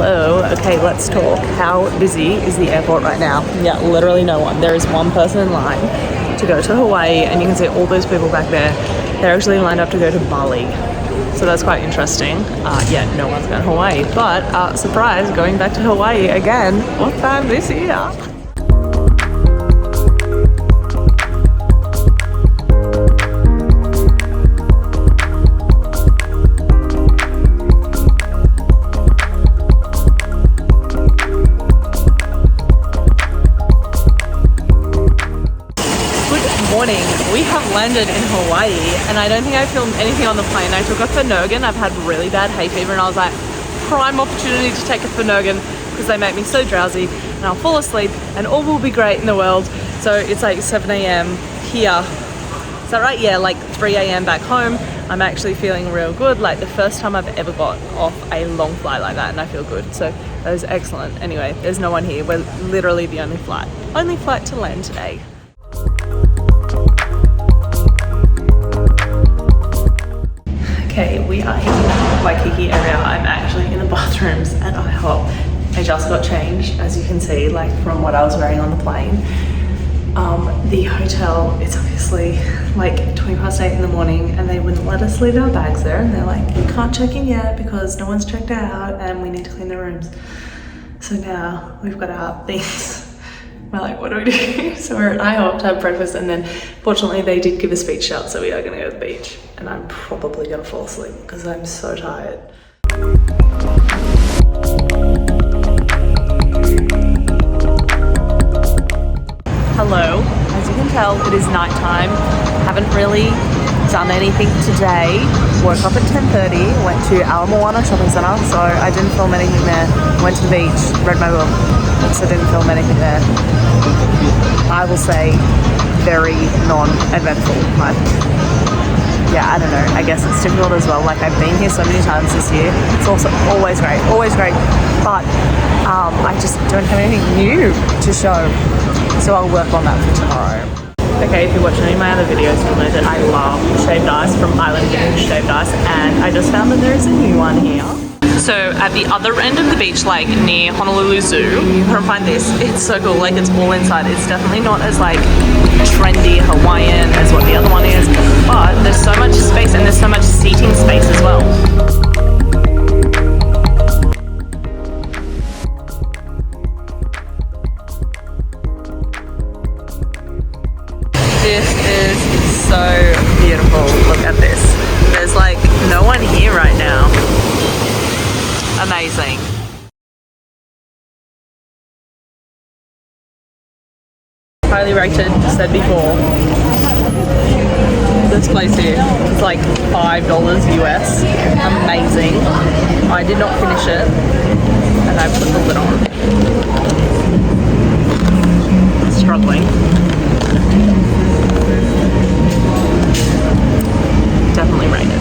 Hello. Okay, let's talk. How busy is the airport right now? Yeah, literally no one. There is one person in line to go to Hawaii, and you can see all those people back there. They're actually lined up to go to Bali. So that's quite interesting. Yeah, no one's going to Hawaii. But, surprise, going back to Hawaii again. What time this year? We have landed in Hawaii, and I don't think I filmed anything on the plane. I took a Phenergan. I've had really bad hay fever, and I was like, prime opportunity to take a Phenergan because they make me so drowsy, and I'll fall asleep, and all will be great in the world. So it's like 7 a.m. here. Is that right? Yeah, like 3 a.m. back home. I'm actually feeling real good. Like the first time I've ever got off a long flight like that, and I feel good. So that is excellent. Anyway, there's no one here. We're literally the only flight to land today. Okay, we are in Waikiki area. I'm actually in the bathrooms at IHOP. I just got changed, as you can see, like from what I was wearing on the plane. The hotel, it's obviously like 8:20 in the morning, and they wouldn't let us leave our bags there, and they're like, you can't check in yet because no one's checked out and we need to clean the rooms. So now we've got our things. We're like, what do we do? So we're at IHOP to have breakfast, and then fortunately they did give us beach shot, so we are gonna go to the beach. And I'm probably gonna fall asleep because I'm so tired. Hello, as you can tell, it is nighttime. Haven't really done anything today. Woke up at 10:30, went to Ala Moana Shopping Centre, so I didn't film anything there. Went to the beach, read my book, also didn't film anything there. I will say very non-eventful. Like, yeah, I don't know, I guess it's difficult as well. Like, I've been here so many times this year. It's also always great, but I just don't have anything new to show, so I'll work on that for tomorrow. Okay, if you watch any of my other videos, you'll know that I love shaved ice from Island Village Shaved Ice, and I just found that there is a new one here. So at the other end of the beach, like near Honolulu Zoo, you can find this. It's so cool, like it's all inside. It's definitely not as like trendy Hawaiian as what the other one is, but there's so much space and there's so much seating space as well. This is so beautiful. Look at this. There's like no one here right now. Amazing. Highly rated, said before. This place here is like $5 US. Amazing. I did not finish it, and I put the lid on. Struggling. Definitely rated.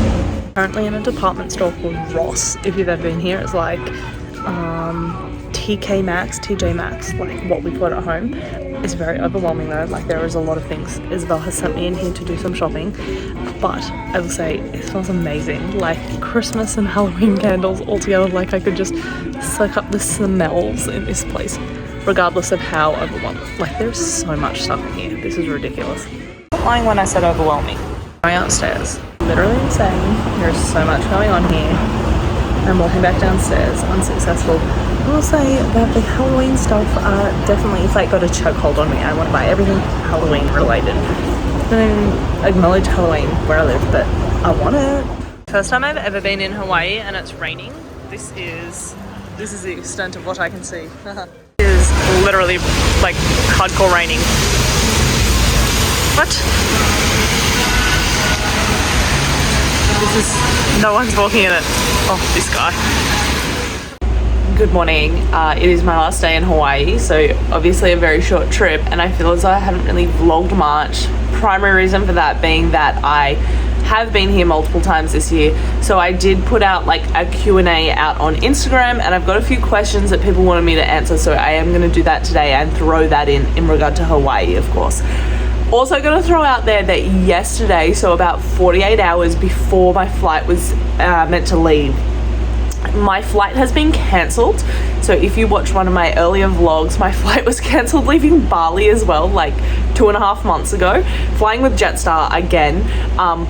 Currently in a department store called Ross. If you've ever been here, it's like TJ Maxx, like what we put at home. It's very overwhelming though, like there is a lot of things. Isabel has sent me in here to do some shopping, but I will say it smells amazing, like Christmas and Halloween candles all together. Like I could just soak up the smells in this place, regardless of how overwhelming. Like there's so much stuff in here, this is ridiculous. I'm not lying when I said overwhelming. Going upstairs, literally insane. There's so much going on here. I'm walking back downstairs, unsuccessful. I will say that the Halloween stuff definitely, it's like got a chokehold on me. I want to buy everything Halloween related. I don't acknowledge Halloween where I live, but I want it. First time I've ever been in Hawaii and it's raining. This is the extent of what I can see. It is literally like hardcore raining. What? No one's walking in it. Oh, this guy. Good morning. It is my last day in Hawaii, so obviously a very short trip, and I feel as though I haven't really vlogged much. Primary reason for that being that I have been here multiple times this year, so I did put out like a Q&A out on Instagram, and I've got a few questions that people wanted me to answer, so I am going to do that today and throw that in regard to Hawaii, of course. Also going to throw out there that yesterday, so about 48 hours before my flight was meant to leave, my flight has been cancelled. So if you watch one of my earlier vlogs, my flight was cancelled leaving Bali as well, like 2.5 months ago, flying with Jetstar again.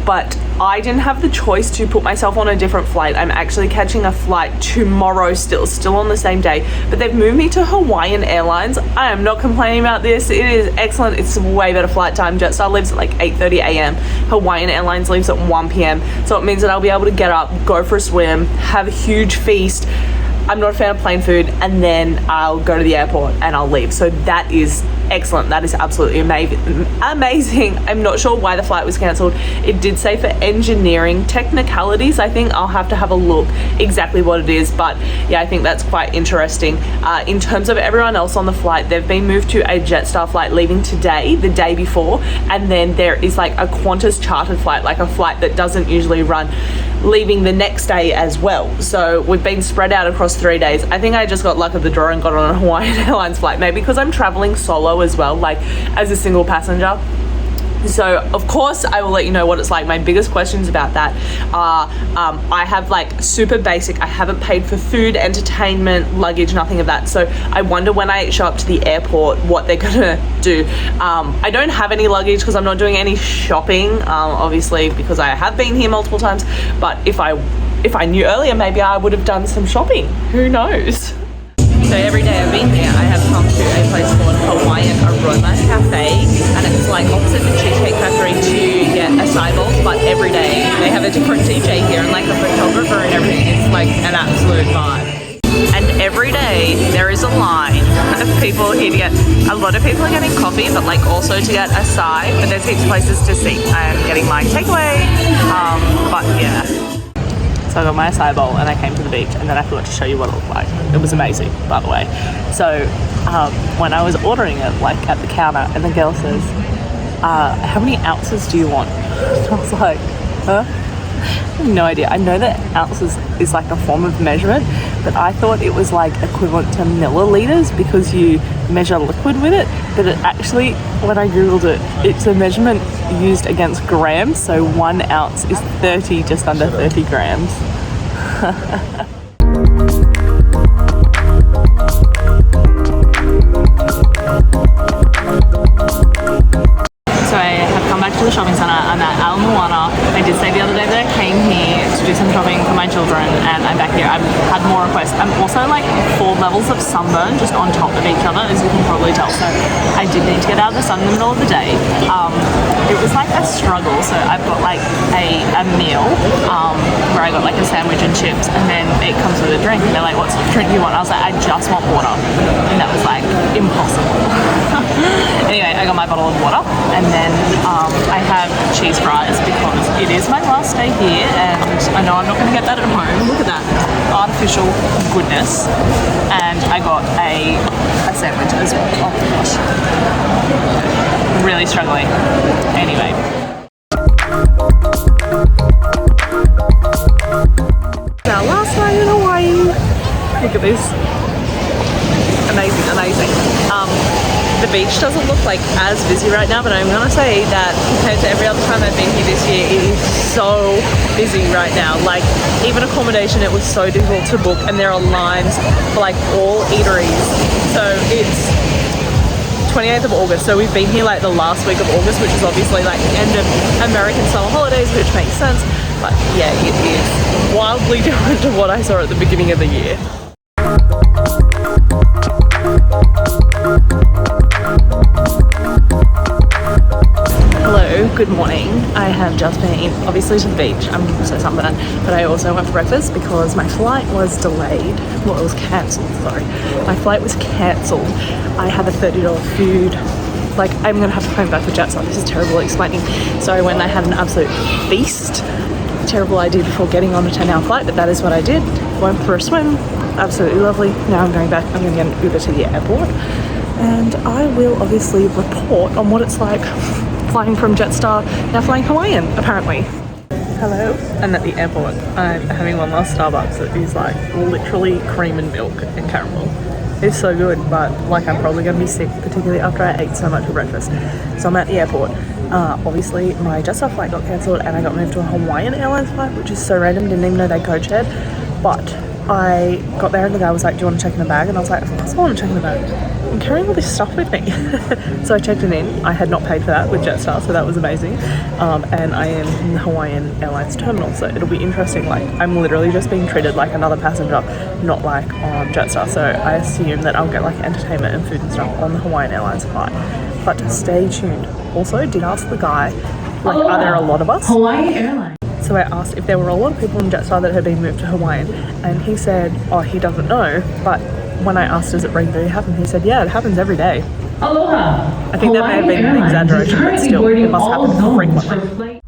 But I didn't have the choice to put myself on a different flight. I'm actually catching a flight tomorrow still on the same day, but they've moved me to Hawaiian Airlines. I am not complaining about this. It is excellent. It's a way better flight time. Jetstar leaves at like 8:30 a.m. Hawaiian Airlines leaves at 1 p.m. So it means that I'll be able to get up, go for a swim, have a huge feast. I'm not a fan of plain food, and then I'll go to the airport and I'll leave. So that is excellent. That is absolutely amazing. I'm not sure why the flight was cancelled. It did say for engineering technicalities. I think I'll have to have a look exactly what it is, but yeah, I think that's quite interesting. In terms of everyone else on the flight, they've been moved to a Jetstar flight leaving today, the day before, and then there is like a Qantas chartered flight, like a flight that doesn't usually run, leaving the next day as well. So we've been spread out across 3 days. I think I just got luck of the draw and got on a Hawaiian Airlines flight, maybe because I'm traveling solo as well, like as a single passenger. So of course I will let you know what it's like. My biggest questions about that are I have like super basic, I haven't paid for food, entertainment, luggage, nothing of that. So I wonder when I show up to the airport what they're gonna do. I don't have any luggage because I'm not doing any shopping, obviously, because I have been here multiple times, but if I knew earlier, maybe I would have done some shopping, who knows. So every day I've been here, I have come to a place called Hawaiian Aroma Cafe, and it's like opposite the Cheesecake Factory to get acai bowls, but every day they have a different DJ here and like a photographer and everything. It's like an absolute vibe. And every day there is a line of people here to get, a lot of people are getting coffee, but like also to get acai, but there's heaps of places to sit. I am getting my takeaway, but yeah. So I got my acai bowl and I came to the beach, and then I forgot to show you what it looked like. It was amazing, by the way. So when I was ordering it, like at the counter, and the girl says, how many ounces do you want? I was like, huh? I have no idea. I know that ounces is like a form of measurement, but I thought it was like equivalent to milliliters because you measure liquid with it. But it actually, when I googled it, it's a measurement used against grams. So 1 ounce is 30, just under 30 grams. So I have come back to the shopping centre. I'm at Ala Moana. I did say the other day that I came here to do some shopping for my children, and I'm back here. I've had more requests. I'm also like 4 levels of sunburn just on top of each other, as you can probably tell. So I did need to get out of the sun in the middle of the day. It was like a struggle. So I've got like a meal where I got like a sandwich and chips, and then it comes with a drink. And they're like, "What sort of drink do you want?" I was like, "I just want water," and that was like impossible. Anyway, I got my bottle of water, and then I have cheese fries because it is my last day here, and I know I'm not going to get that at home. Look at that artificial goodness. And I got a sandwich as well. Oh my gosh, really struggling. Anyway, our last night in Hawaii. Look at this. Amazing, amazing. The beach doesn't look like as busy right now, but I'm gonna say that compared to every other time I've been here this year, it is so busy right now. Like even accommodation, it was so difficult to book, and there are lines for like all eateries. So it's 28th of August, so we've been here like the last week of August, which is obviously like the end of American summer holidays, which makes sense. But yeah, it is wildly different to what I saw at the beginning of the year. Hello, good morning. I have just been obviously to the beach. I'm so sunburned, but I also went for breakfast because my flight was delayed. Well, it was cancelled, sorry. My flight was cancelled. I have a $30 food. Like, I'm gonna have to phone back with Jetstar. This is terrible explaining. So I went and I had an absolute feast. Terrible idea before getting on a 10-hour flight, but that is what I did. Went for a swim. Absolutely lovely. Now I'm going back. I'm gonna get an Uber to the airport, and I will obviously report on what it's like flying from Jetstar, now flying Hawaiian, apparently. Hello, I'm at the airport. I'm having one last Starbucks that is like literally cream and milk and caramel. It's so good, but like I'm probably gonna be sick, particularly after I ate so much for breakfast. So I'm at the airport. Obviously my Jetstar flight got cancelled and I got moved to a Hawaiian Airlines flight, which is so random, didn't even know they code shared. But I got there and the guy was like, do you want to check in the bag? And I was like, of course I want to check in the bag. I'm carrying all this stuff with me. So I checked it in. I had not paid for that with Jetstar, so that was amazing. And I am in the Hawaiian Airlines terminal, so it'll be interesting. Like, I'm literally just being treated like another passenger, not like on Jetstar. So I assume that I'll get like entertainment and food and stuff on the Hawaiian Airlines flight. But stay tuned. Also, did ask the guy, like, are there a lot of us? Hawaii Airlines. So I asked if there were a lot of people in Jetstar that had been moved to Hawaiian, and he said, oh, he doesn't know, but when I asked, does it regularly happen, he said, yeah, it happens every day. Aloha. I think that may have been an exaggeration, but still, it must happen frequently.